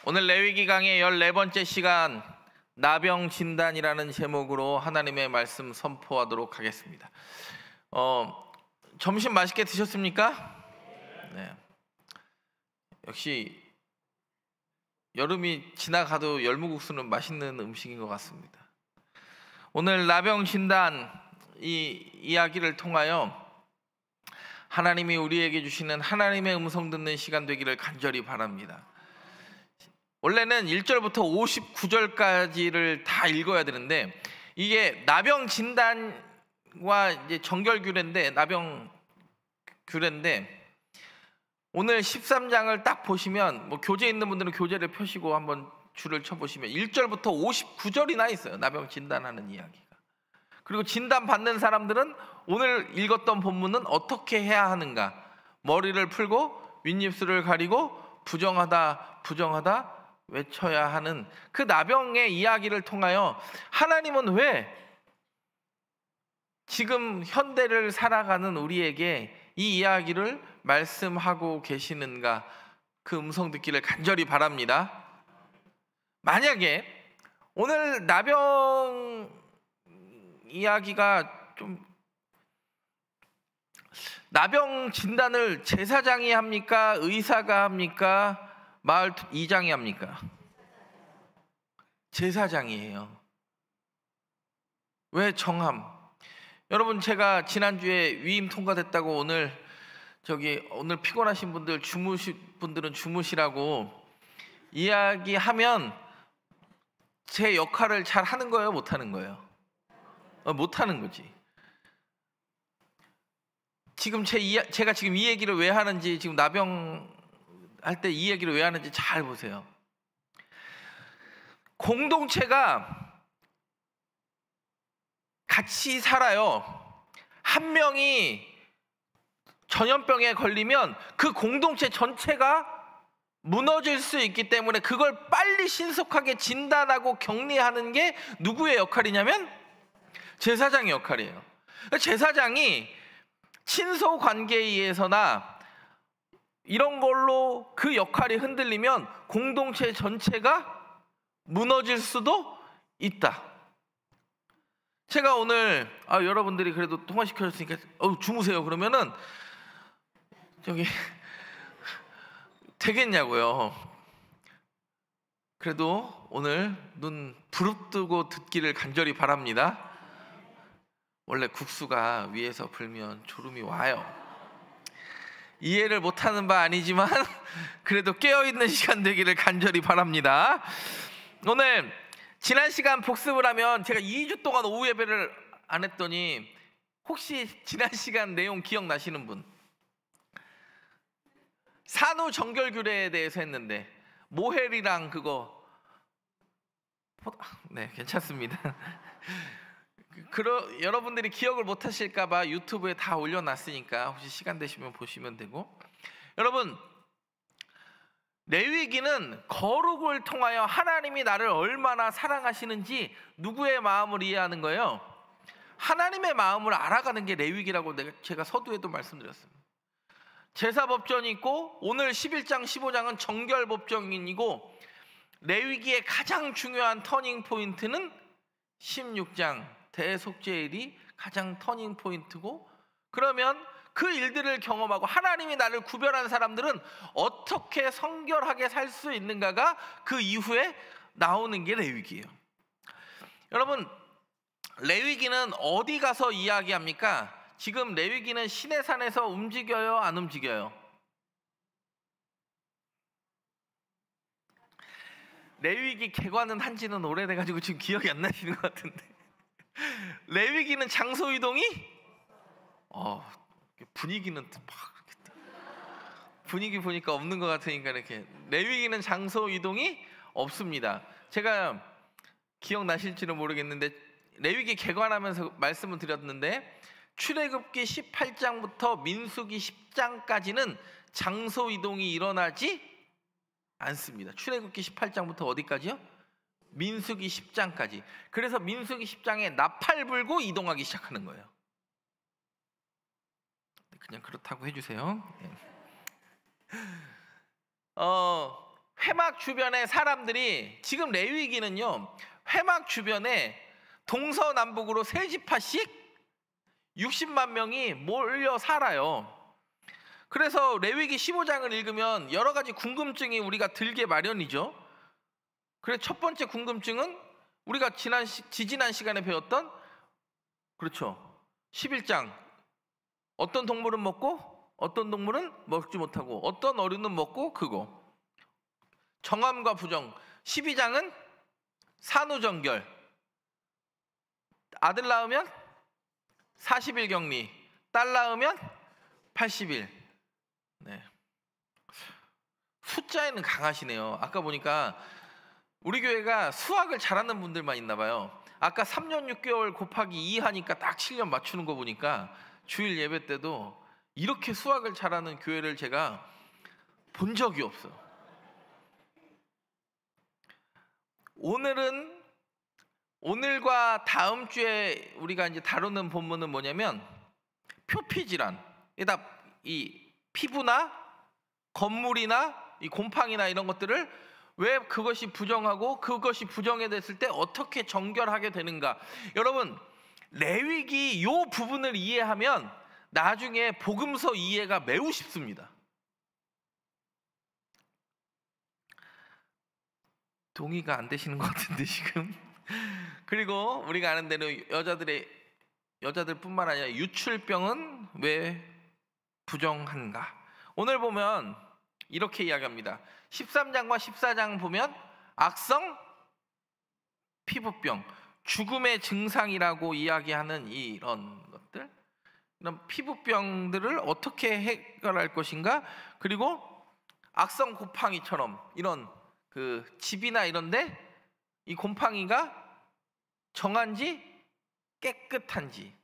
오늘 레위기 강의 14번째 시간 나병 진단이라는 제목으로 하나님의 말씀 선포하도록 하겠습니다. 점심 맛있게 드셨습니까? 네. 역시 여름이 지나가도 열무국수는 맛있는 음식인 것 같습니다. 오늘 나병 진단 이 이야기를 통하여 하나님이 우리에게 주시는 하나님의 음성 듣는 시간 되기를 간절히 바랍니다. 원래는 1절부터 59절까지를 다 읽어야 되는데 이게 나병 진단과 이제 정결규례인데 나병 규례인데 오늘 13장을 딱 보시면 뭐 교재 있는 분들은 교재를 펴시고 한번 줄을 쳐 보시면 1절부터 59절이나 있어요. 나병 진단하는 이야기가. 그리고 진단 받는 사람들은 오늘 읽었던 본문은 어떻게 해야 하는가? 머리를 풀고 윗입술을 가리고 부정하다 부정하다 외쳐야 하는 그 나병의 이야기를 통하여 하나님은 왜 지금 현대를 살아가는 우리에게 이 이야기를 말씀하고 계시는가, 그 음성 듣기를 간절히 바랍니다. 만약에 오늘 나병 이야기가 좀 나병 진단을 제사장이 합니까? 의사가 합니까? 마을 이장이 합니까? 제사장이에요. 왜 정함? 여러분, 제가 지난주에 위임 통과됐다고 오늘 피곤하신 분들 분들은 주무시라고 이야기하면 제 역할을 잘 하는 거예요, 못 하는 거예요? 못 하는 거지. 지금 제가 지금 이 얘기를 왜 하는지, 지금 나병 할 때 이 얘기를 왜 하는지 잘 보세요. 공동체가 같이 살아요. 한 명이 전염병에 걸리면 그 공동체 전체가 무너질 수 있기 때문에 그걸 빨리 신속하게 진단하고 격리하는 게 누구의 역할이냐면 제사장의 역할이에요. 제사장이 친소 관계에 의해서나 이런 걸로 그 역할이 흔들리면 공동체 전체가 무너질 수도 있다. 제가 오늘 여러분들이 그래도 통화시켜줬으니까 주무세요 그러면은 저기 되겠냐고요. 그래도 오늘 눈 부릅뜨고 듣기를 간절히 바랍니다. 원래 국수가 위에서 불면 졸음이 와요. 이해를 못하는 바 아니지만 그래도 깨어있는 시간 되기를 간절히 바랍니다. 오늘 지난 시간 복습을 하면 제가 2주 동안 오후 예배를 안 했더니 혹시 지난 시간 내용 기억나시는 분? 산후 정결규례에 대해서 했는데 모헬이랑 그거 네, 괜찮습니다. 여러분들이 기억을 못 하실까 봐 유튜브에 다 올려놨으니까 혹시 시간 되시면 보시면 되고, 여러분, 레위기는 거룩을 통하여 하나님이 나를 얼마나 사랑하시는지 누구의 마음을 이해하는 거예요? 하나님의 마음을 알아가는 게 레위기라고 제가 서두에도 말씀드렸습니다. 제사법전이 있고 오늘 11장 15장은 정결법전이고 레위기의 가장 중요한 터닝 포인트는 16장 대속죄일이 가장 터닝 포인트고, 그러면 그 일들을 경험하고 하나님이 나를 구별한 사람들은 어떻게 성결하게 살 수 있는가가 그 이후에 나오는 게 레위기예요. 여러분, 레위기는 어디 가서 이야기합니까? 지금 레위기는 시내산에서 움직여요, 안 움직여요? 레위기 개관은 한지는 오래돼가지고 지금 기억이 안 나시는 것 같은데 레위기는 장소 이동이 분위기는 분위기 보니까 없는 것 같으니까 이렇게 레위기는 장소 이동이 없습니다. 제가 기억나실지는 모르겠는데 레위기 개관하면서 말씀을 드렸는데 출애굽기 18장부터 민수기 10장까지는 장소 이동이 일어나지 않습니다. 출애굽기 18장부터 어디까지요? 민수기 10장까지. 그래서 민수기 10장에 나팔 불고 이동하기 시작하는 거예요. 그냥 그렇다고 해주세요. 회막 주변에 사람들이, 지금 레위기는요 회막 주변에 동서남북으로 세 지파씩 60만 명이 몰려 살아요. 그래서 레위기 15장을 읽으면 여러 가지 궁금증이 우리가 들게 마련이죠. 그래서 첫 번째 궁금증은 우리가 지지난 시간에 배웠던, 그렇죠, 11장 어떤 동물은 먹고 어떤 동물은 먹지 못하고 어떤 어류는 먹고 그거, 정함과 부정. 12장은 산후정결, 아들 낳으면 40일 격리, 딸 낳으면 80일. 네. 숫자에는 강하시네요. 아까 보니까 우리 교회가 수학을 잘하는 분들만 있나 봐요. 아까 3년 6개월 곱하기 2 하니까 딱 7년 맞추는 거 보니까 주일 예배 때도 이렇게 수학을 잘하는 교회를 제가 본 적이 없어요. 오늘과 다음 주에 우리가 이제 다루는 본문은 뭐냐면 표피질환. 이 피부나 건물이나 이 곰팡이나 이런 것들을 왜 그것이 부정하고 그것이 부정이 됐을 때 어떻게 정결하게 되는가. 여러분, 레위기 이 부분을 이해하면 나중에 복음서 이해가 매우 쉽습니다. 동의가 안 되시는 것 같은데 지금. 그리고 우리가 아는 대로 여자들뿐만 아니라 유출병은 왜 부정한가. 오늘 보면 이렇게 이야기합니다. 13장과 14장 보면 악성 피부병, 죽음의 증상이라고 이야기하는 이런 것들, 이런 피부병들을 어떻게 해결할 것인가. 그리고 악성 곰팡이처럼 이런 그 집이나 이런데 이 곰팡이가 정한지 깨끗한지.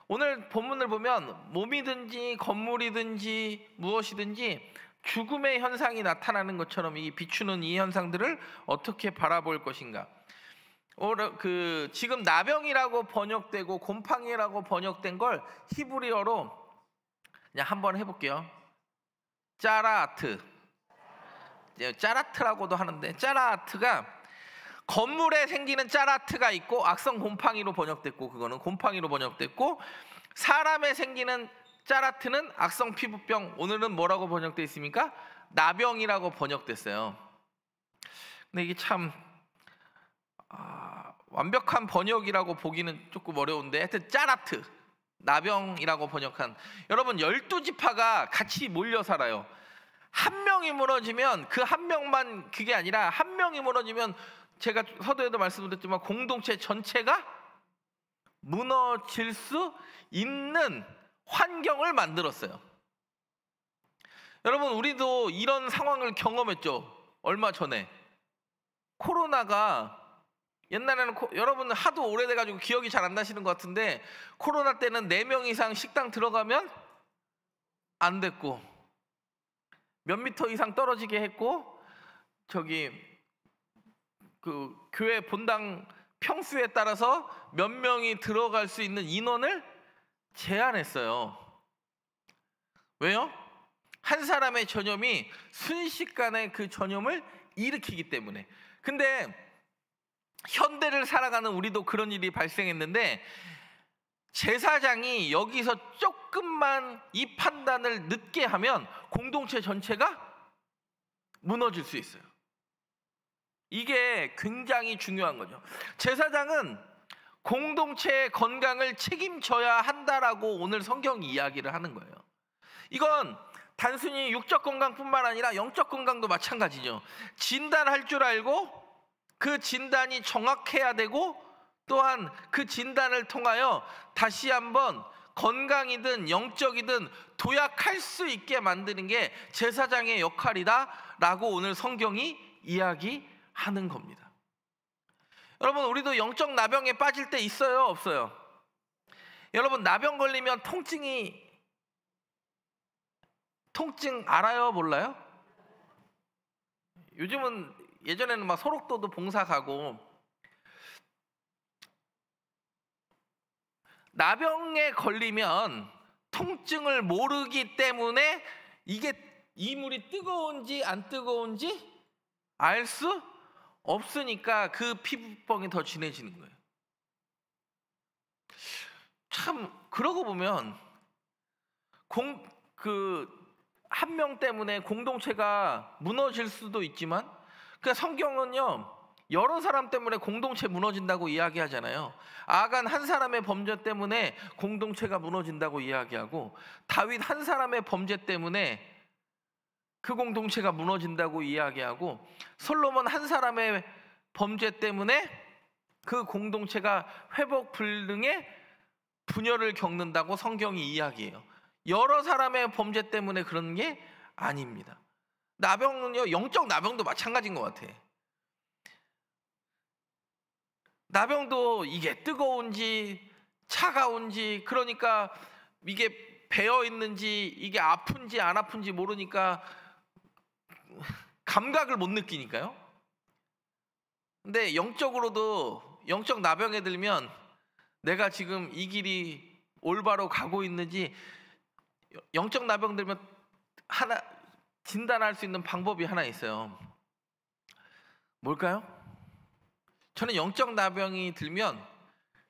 오늘 본문을 보면 몸이든지 건물이든지 무엇이든지 죽음의 현상이 나타나는 것처럼 이 비추는 이 현상들을 어떻게 바라볼 것인가. 지금 나병이라고 번역되고 곰팡이라고 번역된 걸 히브리어로 그냥 한번 해볼게요. 짜라아트. 짜라트라고도 하는데, 짜라아트가 건물에 생기는 짜라트가 있고 악성 곰팡이로 번역됐고, 그거는 곰팡이로 번역됐고, 사람에 생기는 짜라트는 악성 피부병, 오늘은 뭐라고 번역되어 있습니까? 나병이라고 번역됐어요. 근데 이게 참 완벽한 번역이라고 보기는 조금 어려운데, 하여튼 짜라트, 나병이라고 번역한. 여러분, 12지파가 같이 몰려 살아요. 한 명이 무너지면 그 한 명만, 그게 아니라 한 명이 무너지면, 제가 서두에도 말씀드렸지만 공동체 전체가 무너질 수 있는 환경을 만들었어요. 여러분, 우리도 이런 상황을 경험했죠. 얼마 전에 코로나가, 옛날에는 여러분 하도 오래돼가지고 기억이 잘 안 나시는 것 같은데, 코로나 때는 4명 이상 식당 들어가면 안 됐고, 몇 미터 이상 떨어지게 했고, 그 교회 본당 평수에 따라서 몇 명이 들어갈 수 있는 인원을 제한했어요. 왜요? 한 사람의 전염이 순식간에 그 전염을 일으키기 때문에. 근데 현대를 살아가는 우리도 그런 일이 발생했는데, 제사장이 여기서 조금만 이 판단을 늦게 하면 공동체 전체가 무너질 수 있어요. 이게 굉장히 중요한 거죠. 제사장은 공동체의 건강을 책임져야 한다라고 오늘 성경이 이야기를 하는 거예요. 이건 단순히 육적 건강뿐만 아니라 영적 건강도 마찬가지죠. 진단할 줄 알고 그 진단이 정확해야 되고, 또한 그 진단을 통하여 다시 한번 건강이든 영적이든 도약할 수 있게 만드는 게 제사장의 역할이다라고 오늘 성경이 이야기하는 겁니다. 여러분, 우리도 영적 나병에 빠질 때 있어요, 없어요? 여러분, 나병 걸리면 통증 알아요, 몰라요? 요즘은, 예전에는 막 소록도도 봉사 가고, 나병에 걸리면 통증을 모르기 때문에 이게 이물이 뜨거운지 안 뜨거운지 알 수 없으니까 그 피부병이 더 진해지는 거예요. 참 그러고 보면 한 명 때문에 공동체가 무너질 수도 있지만, 그러니까 성경은요 여러 사람 때문에 공동체 무너진다고 이야기하잖아요. 아간 한 사람의 범죄 때문에 공동체가 무너진다고 이야기하고, 다윗 한 사람의 범죄 때문에 그 공동체가 무너진다고 이야기하고, 솔로몬 한 사람의 범죄 때문에 그 공동체가 회복 불능의 분열을 겪는다고 성경이 이야기해요. 여러 사람의 범죄 때문에 그런 게 아닙니다. 나병은요, 영적 나병도 마찬가지인 것 같아. 나병도 이게 뜨거운지 차가운지, 그러니까 이게 배어 있는지 이게 아픈지 안 아픈지 모르니까 감각을 못 느끼니까요. 근데 영적으로도 영적 나병에 들면 내가 지금 이 길이 올바로 가고 있는지, 영적 나병 들면 하나 진단할 수 있는 방법이 하나 있어요. 뭘까요? 저는 영적 나병이 들면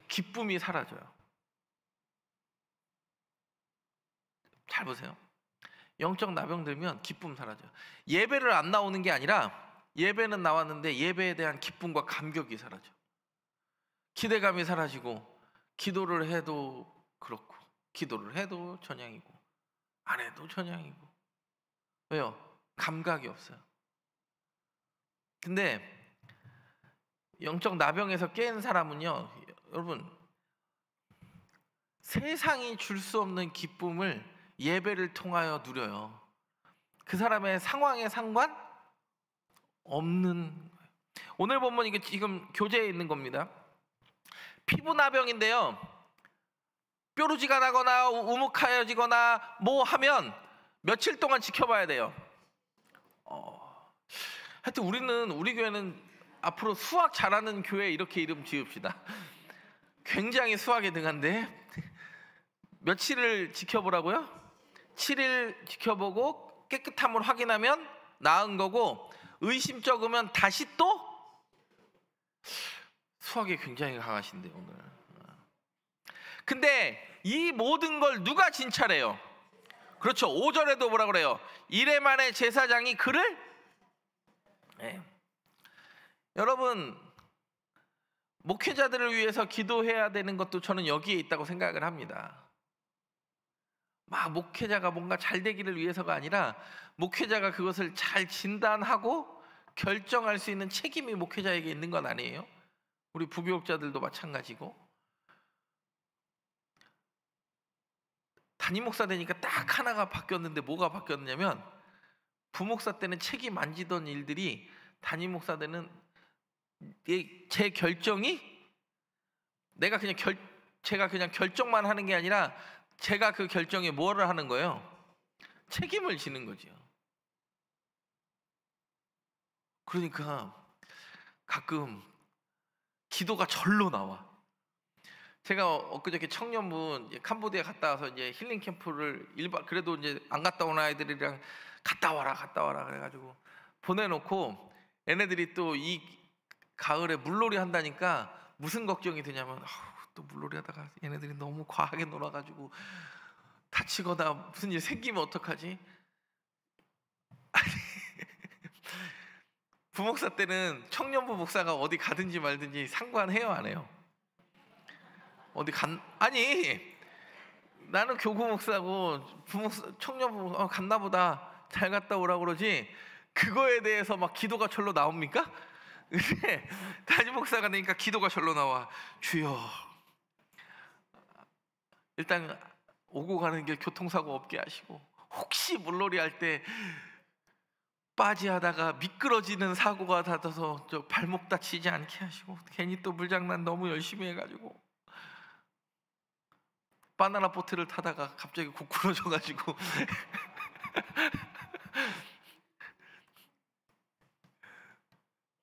기쁨이 사라져요. 잘 보세요. 영적 나병 들면 기쁨 사라져요. 예배를 안 나오는 게 아니라, 예배는 나왔는데 예배에 대한 기쁨과 감격이 사라져. 기대감이 사라지고, 기도를 해도 그렇고, 기도를 해도 전향이고 안 해도 전향이고. 왜요? 감각이 없어요. 근데 영적 나병에서 깬 사람은요, 여러분, 세상이 줄 수 없는 기쁨을 예배를 통하여 누려요. 그 사람의 상황에 상관 없는 거예요. 오늘 본문 이게 지금 교재에 있는 겁니다. 피부나병인데요, 뾰루지가 나거나 우묵하여지거나 뭐 하면 며칠 동안 지켜봐야 돼요. 하여튼 우리 교회는 앞으로 수학 잘하는 교회 이렇게 이름 지읍시다. 굉장히 수학에 등한데 며칠을 지켜보라고요? 7일 지켜보고 깨끗함을 확인하면 나은 거고, 의심쩍으면 다시 또. 수학에 굉장히 강하신데 오늘. 근데 이 모든 걸 누가 진찰해요? 그렇죠. 5절에도 뭐라 그래요? 이래 만에 제사장이 그를. 네. 여러분, 목회자들을 위해서 기도해야 되는 것도 저는 여기에 있다고 생각을 합니다. 막 목회자가 뭔가 잘 되기를 위해서가 아니라, 목회자가 그것을 잘 진단하고 결정할 수 있는 책임이 목회자에게 있는 건 아니에요? 우리 부교육자들도 마찬가지고. 담임 목사 되니까 딱 하나가 바뀌었는데, 뭐가 바뀌었냐면, 부목사 때는 책임 안 지던 일들이 담임 목사 때는 제 결정이, 제가 그냥 결정만 하는 게 아니라 제가 그 결정에 뭐를 하는 거예요? 책임을 지는 거죠. 그러니까 가끔 기도가 절로 나와. 제가 엊그저께 청년부 캄보디아 갔다 와서 이제 힐링 캠프를 그래도 이제 안 갔다 온 아이들이랑 갔다 와라 그래가지고 보내놓고, 얘네들이 또 이 가을에 물놀이 한다니까 무슨 걱정이 드냐면, 또 물놀이 하다가 얘네들이 너무 과하게 놀아가지고 다치거나 무슨 일 생기면 어떡하지? 부목사 때는 청년부 목사가 어디 가든지 말든지 상관해요, 안 해요? 아니, 나는 교구 목사고 청년부 갔나 보다, 잘 갔다 오라고 그러지, 그거에 대해서 막 기도가 절로 나옵니까? 근데 담임 목사가 되니까 기도가 절로 나와. 주여, 일단 오고 가는 길 교통사고 없게 하시고, 혹시 물놀이 할 때 빠지하다가 미끄러지는 사고가 닿아서 저 발목 다치지 않게 하시고, 괜히 또 물장난 너무 열심히 해가지고 바나나 보트를 타다가 갑자기 고꾸러져가지고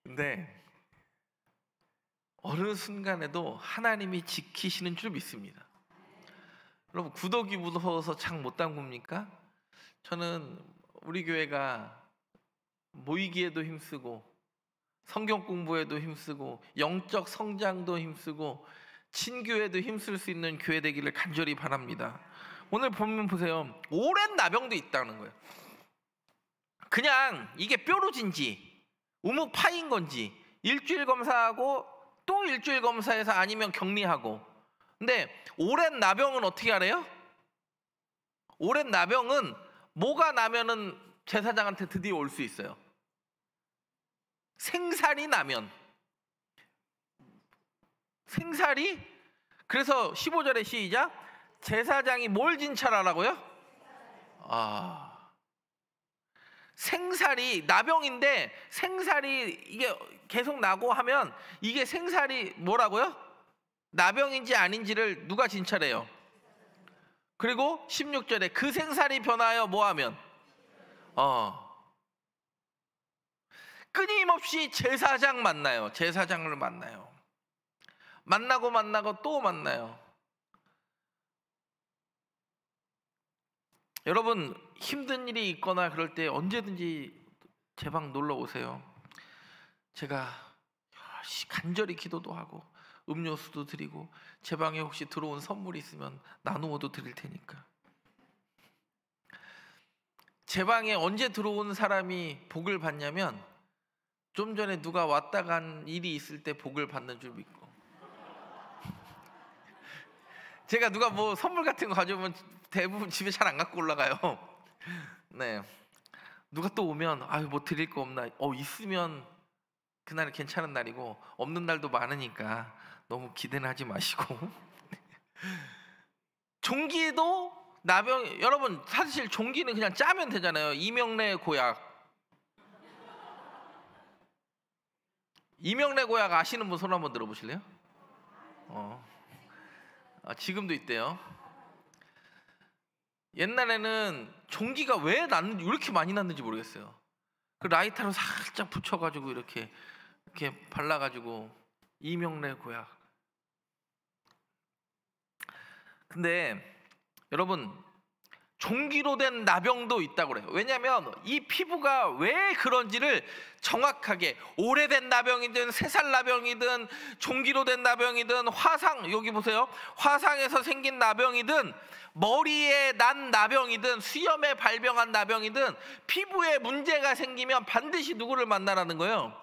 근데 어느 순간에도 하나님이 지키시는 줄 믿습니다. 여러분, 구더기 무서워서 창 못 담굽니까? 저는 우리 교회가 모이기에도 힘쓰고 성경 공부에도 힘쓰고 영적 성장도 힘쓰고 친교에도 힘쓸 수 있는 교회 되기를 간절히 바랍니다. 오늘 보면 보세요. 오랜 나병도 있다는 거예요. 그냥 이게 뾰루지인지 우묵 파인 건지 일주일 검사하고 또 일주일 검사해서 아니면 격리하고. 근데 오랜 나병은 어떻게 하래요? 오랜 나병은 뭐가 나면은 제사장한테 드디어 올 수 있어요? 생살이 나면. 생살이. 그래서 15절에 시작. 제사장이 뭘 진찰하라고요? 생살이, 나병인데 생살이 이게 계속 나고 하면 이게 생살이 뭐라고요? 나병인지 아닌지를 누가 진찰해요? 그리고 16절에 그 생살이 변하여 뭐하면? 끊임없이 제사장 만나요. 제사장을 만나요. 만나고 또 만나요. 여러분 힘든 일이 있거나 그럴 때 언제든지 제 방 놀러 오세요. 제가 간절히 기도도 하고 음료수도 드리고 제 방에 혹시 들어온 선물이 있으면 나누어도 드릴 테니까. 제 방에 언제 들어온 사람이 복을 받냐면 좀 전에 누가 왔다 간 일이 있을 때 복을 받는 줄 믿고. 제가 누가 뭐 선물 같은 거 가져오면 대부분 집에 잘 안 갖고 올라가요. 네. 누가 또 오면 아유 뭐 드릴 거 없나? 있으면 그날은 괜찮은 날이고 없는 날도 많으니까 너무 기대는 하지 마시고. 종기도 나병. 여러분 사실 종기는 그냥 짜면 되잖아요. 이명래 고약. 이명래 고약 아시는 분 손 한번 들어보실래요? 지금도 있대요. 옛날에는 종기가 왜 났는지, 왜 이렇게 많이 났는지 모르겠어요. 그 라이터로 살짝 붙여가지고 이렇게 발라가지고 이명래 고약. 근데 여러분 종기로 된 나병도 있다고 그래요. 왜냐하면 이 피부가 왜 그런지를 정확하게, 오래된 나병이든 새살 나병이든 종기로 된 나병이든 화상, 여기 보세요, 화상에서 생긴 나병이든 머리에 난 나병이든 수염에 발병한 나병이든 피부에 문제가 생기면 반드시 누구를 만나라는 거예요.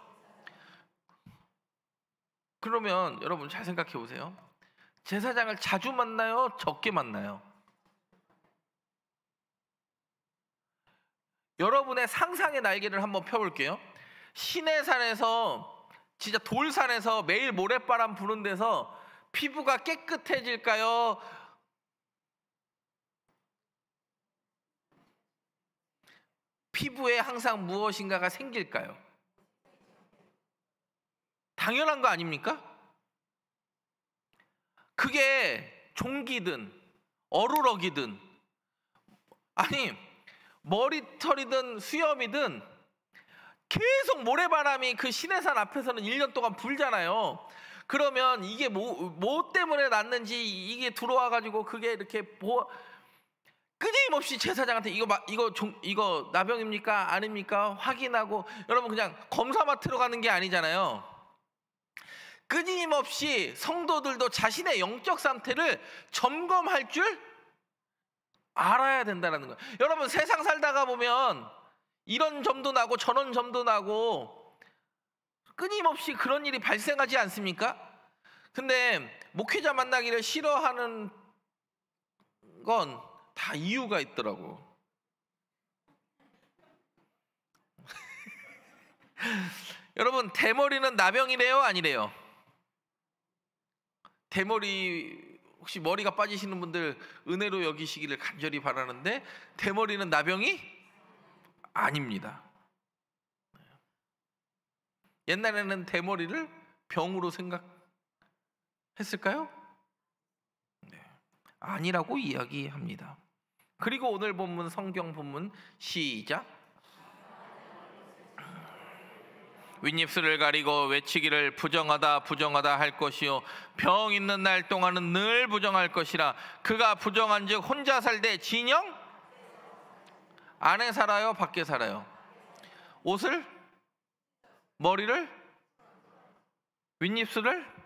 그러면 여러분 잘 생각해 보세요. 제사장을 자주 만나요? 적게 만나요? 여러분의 상상의 날개를 한번 펴볼게요. 시내산에서, 진짜 돌산에서 매일 모래바람 부는 데서 피부가 깨끗해질까요? 피부에 항상 무엇인가가 생길까요? 당연한 거 아닙니까? 그게 종기든 어루럭이든, 아니 머리털이든 수염이든 계속 모래바람이 그 시내산 앞에서는 1년 동안 불잖아요. 그러면 이게 뭐 때문에 났는지 이게 들어와가지고 그게 이렇게 끊임없이 제사장한테 이거 나병입니까? 아닙니까? 확인하고. 여러분 그냥 검사마트로 가는 게 아니잖아요. 끊임없이 성도들도 자신의 영적 상태를 점검할 줄 알아야 된다는 거예요. 여러분 세상 살다가 보면 이런 점도 나고 저런 점도 나고 끊임없이 그런 일이 발생하지 않습니까? 근데 목회자 만나기를 싫어하는 건 다 이유가 있더라고. 여러분 대머리는 나병이래요? 아니래요? 대머리 혹시 머리가 빠지시는 분들 은혜로 여기시기를 간절히 바라는데, 대머리는 나병이 아닙니다. 옛날에는 대머리를 병으로 생각했을까요? 네, 아니라고 이야기합니다. 그리고 오늘 본문, 성경 본문 시작. 윗입술을 가리고 외치기를 부정하다 부정하다 할 것이요 병 있는 날 동안은 늘 부정할 것이라. 그가 부정한즉 혼자 살되 진영 안에 살아요? 밖에 살아요? 옷을, 머리를 윗입술을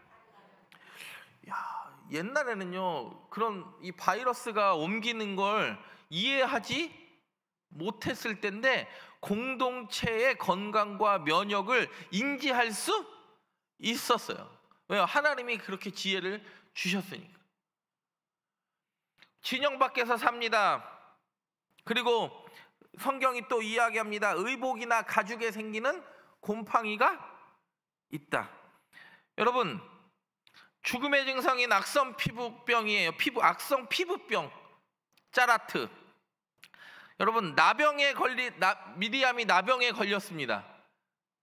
옛날에는요 그런 이 바이러스가 옮기는 걸 이해하지 못했을 때인데 공동체의 건강과 면역을 인지할 수 있었어요. 왜요? 하나님이 그렇게 지혜를 주셨으니까. 진영 밖에서 삽니다. 그리고 성경이 또 이야기합니다. 의복이나 가죽에 생기는 곰팡이가 있다. 여러분, 죽음의 증상인 악성 피부병이에요. 악성 피부병, 짜라트. 여러분, 미리암이 나병에 걸렸습니다.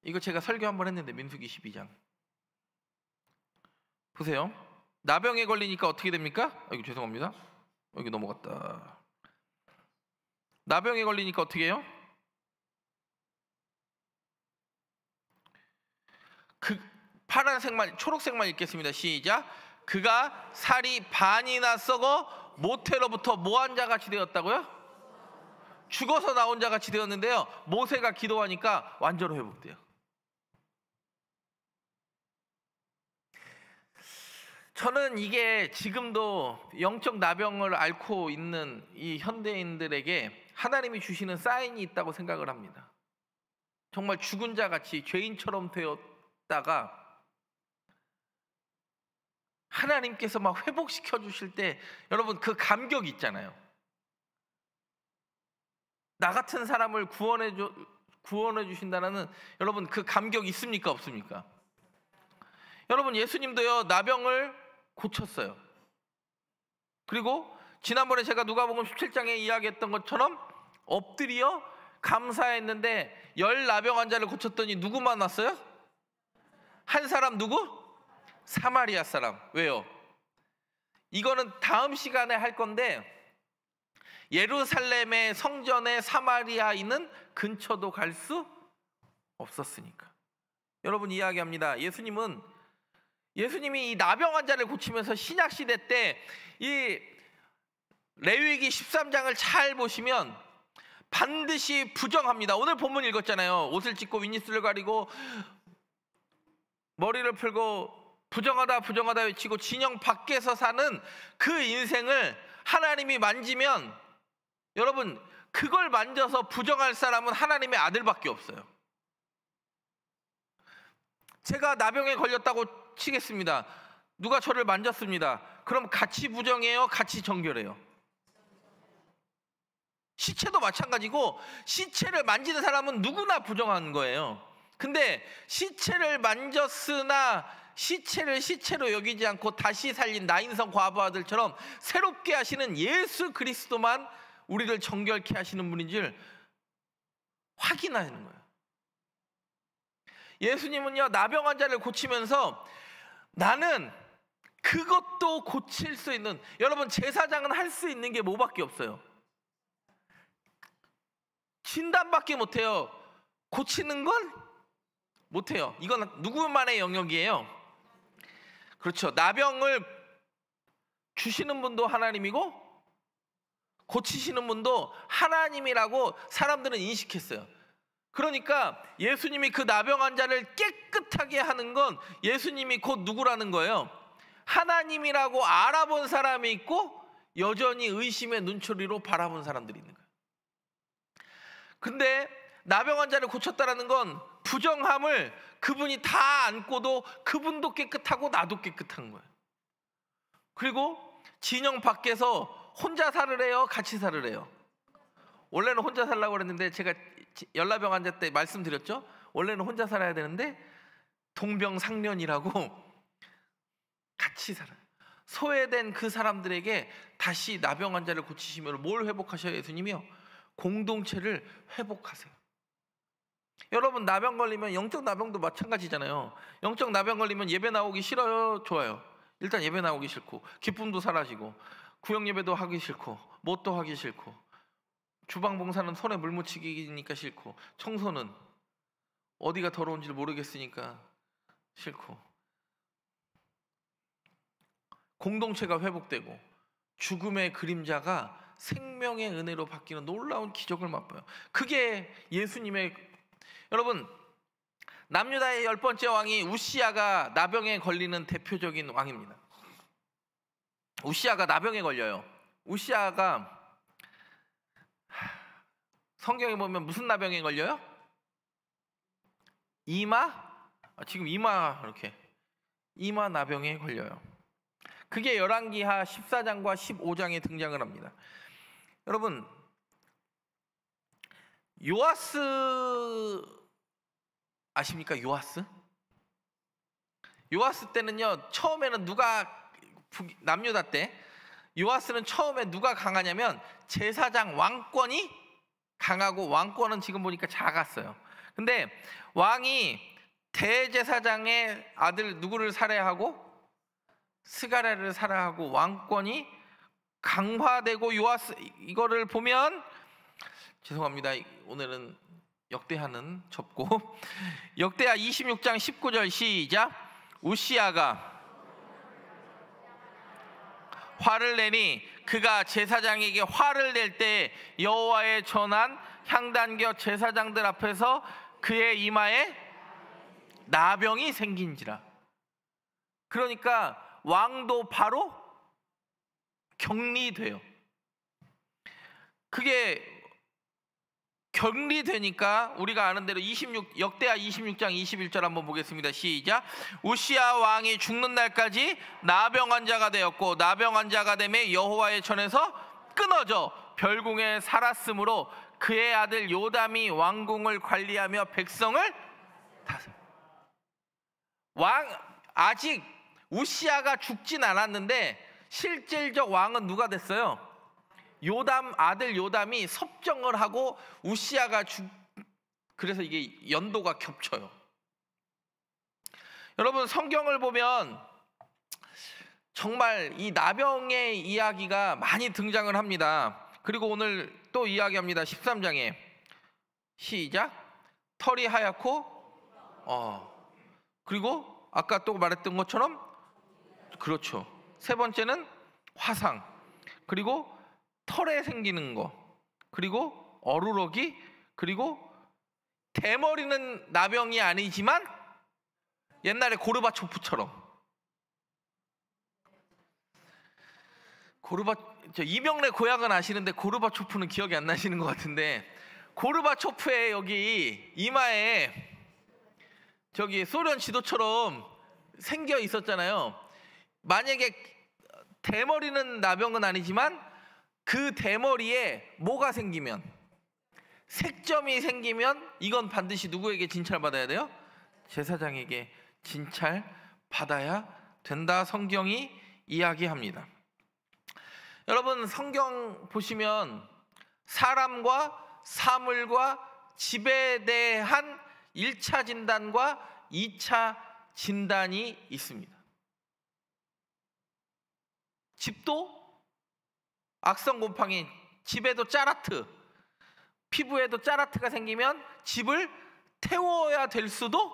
이거 제가 설교 한번 했는데 민수기 12장 보세요. 나병에 걸리니까 어떻게 됩니까? 아이고 죄송합니다. 여기 넘어갔다. 나병에 걸리니까 어떻게 해요? 파란색만, 초록색만 읽겠습니다. 시작. 그가 살이 반이나 썩어 모태로부터 뭐한 자같이 되었다고요? 죽어서 나온 자같이 되었는데요, 모세가 기도하니까 완전히 회복돼요. 저는 이게 지금도 영적 나병을 앓고 있는 이 현대인들에게 하나님이 주시는 사인이 있다고 생각을 합니다. 정말 죽은 자같이 죄인처럼 되었다가 하나님께서 막 회복시켜 주실 때 여러분 그 감격 있잖아요. 나 같은 사람을 구원해 주신다는 여러분 그 감격 있습니까 없습니까? 여러분 예수님도요 나병을 고쳤어요. 그리고 지난번에 제가 누가복음 17장에 이야기했던 것처럼 엎드려 감사했는데 10 나병 환자를 고쳤더니 누구 만났어요? 한 사람 누구? 사마리아 사람. 왜요? 이거는 다음 시간에 할 건데 예루살렘의 성전에 사마리아인은 근처도 갈 수 없었으니까. 여러분 이야기합니다. 예수님이 이 나병 환자를 고치면서 신약 시대 때 이 레위기 13장을 잘 보시면 반드시 부정합니다. 오늘 본문 읽었잖아요. 옷을 찢고 윗입술을 가리고 머리를 풀고 부정하다 부정하다 외치고 진영 밖에서 사는 그 인생을 하나님이 만지면 여러분 그걸 만져서 부정할 사람은 하나님의 아들밖에 없어요. 제가 나병에 걸렸다고 치겠습니다. 누가 저를 만졌습니다. 그럼 같이 부정해요? 같이 정결해요? 시체도 마찬가지고 시체를 만지는 사람은 누구나 부정하는 거예요. 근데 시체를 만졌으나 시체를 시체로 여기지 않고 다시 살린 나인성 과부 아들처럼 새롭게 하시는 예수 그리스도만 우리를 정결케 하시는 분인 줄 확인하는 거예요. 예수님은요 나병 환자를 고치면서 나는 그것도 고칠 수 있는, 여러분 제사장은 할 수 있는 게 뭐밖에 없어요? 진단밖에 못해요. 고치는 건 못해요. 이건 누구만의 영역이에요? 그렇죠. 나병을 주시는 분도 하나님이고 고치시는 분도 하나님이라고 사람들은 인식했어요. 그러니까 예수님이 그 나병 환자를 깨끗하게 하는 건 예수님이 곧 누구라는 거예요? 하나님이라고 알아본 사람이 있고 여전히 의심의 눈초리로 바라본 사람들이 있는 거예요. 근데 나병 환자를 고쳤다는 건 부정함을 그분이 다 안고도 그분도 깨끗하고 나도 깨끗한 거예요. 그리고 진영 밖에서 혼자 살으래요? 같이 살으래요? 원래는 혼자 살라고 그랬는데 제가 열나병 환자 때 말씀드렸죠? 원래는 혼자 살아야 되는데 동병상련이라고 같이 살아요. 소외된 그 사람들에게 다시 나병 환자를 고치시면 뭘 회복하셔요? 예수님이요? 공동체를 회복하세요. 여러분 나병 걸리면 영적 나병도 마찬가지잖아요. 영적 나병 걸리면 예배 나오기 싫어요? 좋아요? 일단 예배 나오기 싫고 기쁨도 사라지고 구역 예배도 하기 싫고 뭣도 하기 싫고 주방 봉사는 손에 물 묻히기니까 싫고 청소는 어디가 더러운지 모르겠으니까 싫고 공동체가 회복되고 죽음의 그림자가 생명의 은혜로 바뀌는 놀라운 기적을 맛봐요. 그게 예수님의, 여러분 남유다의 10번째 왕이 우시야가 나병에 걸리는 대표적인 왕입니다. 우시야가 나병에 걸려요. 우시야가 성경에 보면 무슨 나병에 걸려요? 이마? 지금 이마 이렇게 이마 나병에 걸려요. 그게 열왕기하 14장과 15장에 등장을 합니다. 여러분, 요아스 아십니까? 요아스? 요아스 때는요, 처음에는 남유다 때 요아스는 처음에 누가 강하냐면 제사장 왕권이 강하고, 왕권은 지금 보니까 작았어요. 근데 왕이 대제사장의 아들 누구를 살해하고 스가랴를 살해하고 왕권이 강화되고, 요아스 이거를 보면, 죄송합니다, 오늘은 역대하는 접고 역대하 26장 19절 시작. 우시야가 화를 내니 그가 제사장에게 화를 낼 때 여호와의 전한 향단겨 제사장들 앞에서 그의 이마에 나병이 생긴지라. 그러니까 왕도 바로 격리돼요. 그게 격리되니까 우리가 아는 대로 역대하 26장 21절 한번 보겠습니다. 시작. 우시야 왕이 죽는 날까지 나병 환자가 되었고, 나병 환자가 되매 여호와의 전에서 끊어져 별궁에 살았으므로 그의 아들 요담이 왕궁을 관리하며 백성을 다스려. 아직 우시야가 죽진 않았는데 실질적 왕은 누가 됐어요? 아들 요담이 섭정을 하고 우시야가 그래서 이게 연도가 겹쳐요. 여러분, 성경을 보면 정말 이 나병의 이야기가 많이 등장을 합니다. 그리고 오늘 또 이야기합니다. 13장에 시작. 털이 하얗고 그리고 아까 또 말했던 것처럼, 그렇죠, 세 번째는 화상, 그리고 털에 생기는 거, 그리고 어루러기, 그리고 대머리는 나병이 아니지만 옛날에 고르바초프처럼, 이명래 고향은 아시는데 고르바초프는 기억이 안 나시는 것 같은데, 고르바초프의 여기 이마에 저기 소련 지도처럼 생겨 있었잖아요. 만약에 대머리는 나병은 아니지만 그 대머리에 뭐가 생기면, 색점이 생기면 이건 반드시 누구에게 진찰받아야 돼요? 제사장에게 진찰받아야 된다, 성경이 이야기합니다. 여러분, 성경 보시면 사람과 사물과 집에 대한 1차 진단과 2차 진단이 있습니다. 집도 악성 곰팡이, 집에도 짜라트, 피부에도 짜라트가 생기면 집을 태워야 될 수도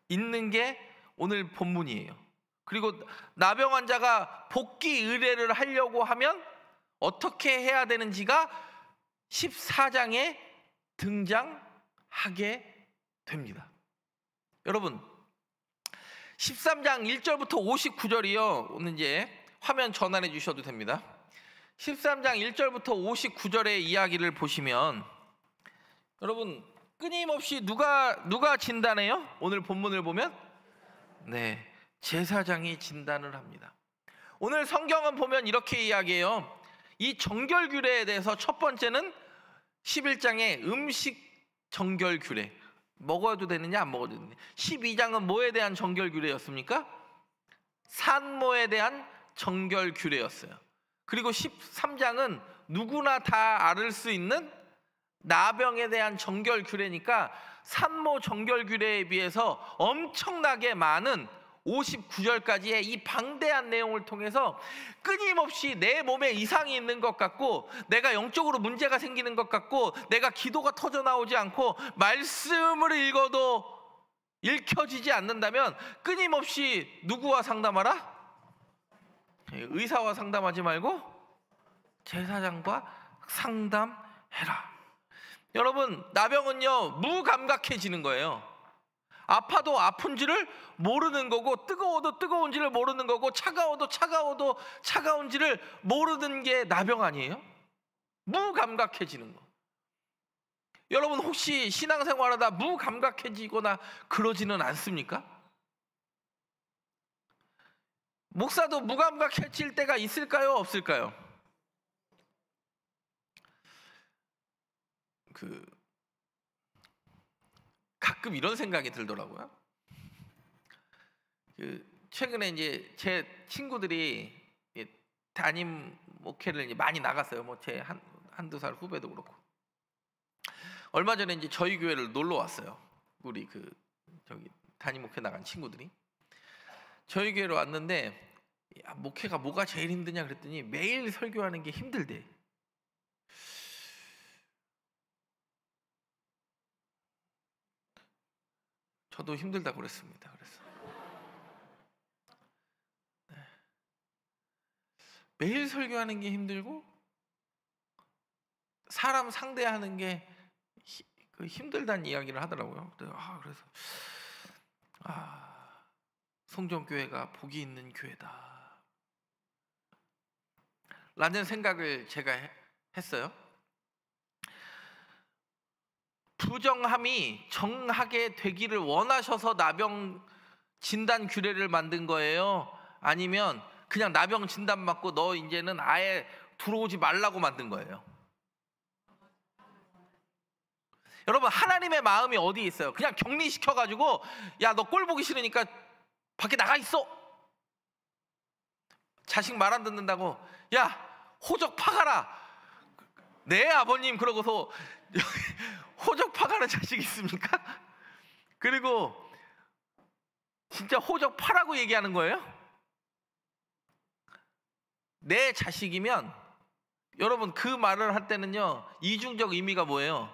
있는 게 오늘 본문이에요. 그리고 나병 환자가 복귀 의뢰를 하려고 하면 어떻게 해야 되는지가 14장에 등장하게 됩니다. 여러분, 13장 1절부터 59절이요. 오늘 이제 화면 전환해 주셔도 됩니다. 13장 1절부터 59절의 이야기를 보시면, 여러분, 끊임없이 누가 진단해요? 오늘 본문을 보면 네, 제사장이 진단을 합니다. 오늘 성경은 보면 이렇게 이야기해요. 이 정결규례에 대해서 첫 번째는 11장의 음식 정결규례, 먹어도 되느냐 안 먹어도 되느냐. 12장은 뭐에 대한 정결규례였습니까? 산모에 대한 정결규례였어요. 그리고 13장은 누구나 다 앓을 수 있는 나병에 대한 정결규례니까 산모 정결규례에 비해서 엄청나게 많은 59절까지의 이 방대한 내용을 통해서 끊임없이 내 몸에 이상이 있는 것 같고, 내가 영적으로 문제가 생기는 것 같고, 내가 기도가 터져나오지 않고 말씀을 읽어도 읽혀지지 않는다면 끊임없이 누구와 상담하라? 의사와 상담하지 말고 제사장과 상담해라. 여러분, 나병은요 무감각해지는 거예요. 아파도 아픈지를 모르는 거고, 뜨거워도 뜨거운지를 모르는 거고, 차가워도 차가운지를 모르는 게 나병 아니에요? 무감각해지는 거. 여러분 혹시 신앙생활하다 무감각해지거나 그러지는 않습니까? 목사도 무감각해질 때가 있을까요? 없을까요? 가끔 이런 생각이 들더라고요. 최근에 이제 제 친구들이 담임 목회를 이제 많이 나갔어요. 뭐 제 한두 살 후배도 그렇고. 얼마 전에 이제 저희 교회를 놀러 왔어요. 우리 저기 담임 목회 나간 친구들이 저희 교회로 왔는데, 목회가 뭐가 제일 힘드냐 그랬더니 매일 설교하는 게 힘들대. 저도 힘들다고 그랬습니다. 그래서 매일 설교하는 게 힘들고 사람 상대하는 게 힘들다는 이야기를 하더라고요. 그래서 송정교회가 복이 있는 교회다 라는 생각을 제가 했어요. 부정함이 정하게 되기를 원하셔서 나병 진단 규례를 만든 거예요? 아니면 그냥 나병 진단 맞고 너 이제는 아예 들어오지 말라고 만든 거예요? 여러분, 하나님의 마음이 어디에 있어요? 그냥 격리시켜가지고 야, 너 꼴 보기 싫으니까 밖에 나가 있어. 자식 말 안 듣는다고 야, 호적 파가라. 네 아버님. 그러고서 호적 파가는 자식 있습니까? 그리고 진짜 호적 파라고 얘기하는 거예요? 내 자식이면, 여러분 그 말을 할 때는요, 이중적 의미가 뭐예요?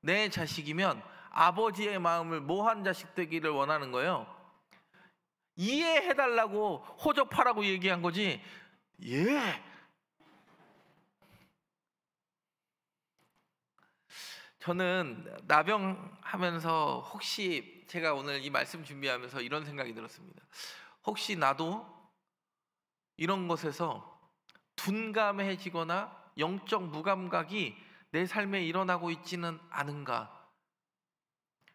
내 자식이면 아버지의 마음을 모한 자식 되기를 원하는 거예요. 이해해달라고 호적 파라고 얘기한 거지. 저는 나병하면서 혹시 제가 오늘 이 말씀 준비하면서 이런 생각이 들었습니다. 혹시 나도 이런 것에서 둔감해지거나 영적 무감각이 내 삶에 일어나고 있지는 않은가?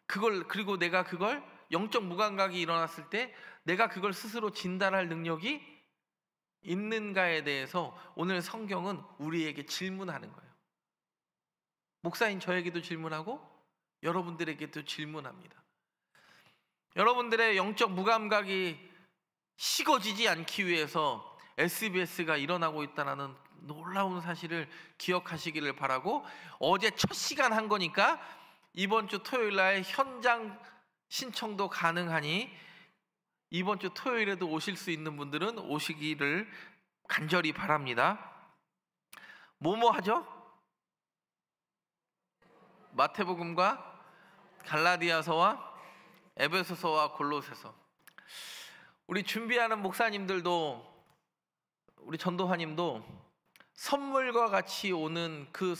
그리고 내가 그걸, 영적 무감각이 일어났을 때 내가 그걸 스스로 진단할 능력이 있는가에 대해서 오늘 성경은 우리에게 질문하는 거예요. 목사인 저에게도 질문하고 여러분들에게도 질문합니다. 여러분들의 영적 무감각이 식어지지 않기 위해서 SBS가 일어나고 있다는 놀라운 사실을 기억하시기를 바라고, 어제 첫 시간 한 거니까 이번 주 토요일 날 현장 신청도 가능하니 이번 주 토요일에도 오실 수 있는 분들은 오시기를 간절히 바랍니다. 뭐뭐 하죠? 마태복음과 갈라디아서와 에베소서와 골로새서. 우리 준비하는 목사님들도, 우리 전도사님도 선물과 같이 오는 그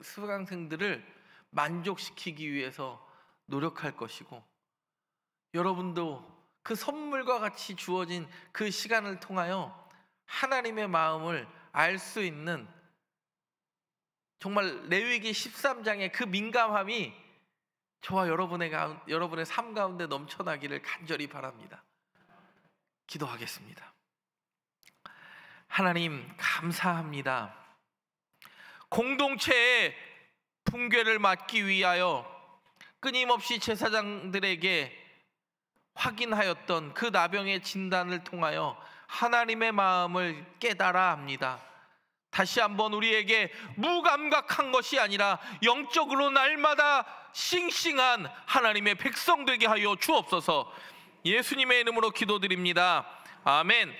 수강생들을 만족시키기 위해서 노력할 것이고, 여러분도 그 선물과 같이 주어진 그 시간을 통하여 하나님의 마음을 알 수 있는, 정말 레위기 13장의 그 민감함이 저와 여러분의 삶 가운데 넘쳐나기를 간절히 바랍니다. 기도하겠습니다. 하나님 감사합니다. 공동체의 붕괴를 막기 위하여 끊임없이 제사장들에게 확인하였던 그 나병의 진단을 통하여 하나님의 마음을 깨달아 합니다. 다시 한번 우리에게 무감각한 것이 아니라 영적으로 날마다 싱싱한 하나님의 백성 되게 하여 주옵소서. 예수님의 이름으로 기도드립니다. 아멘.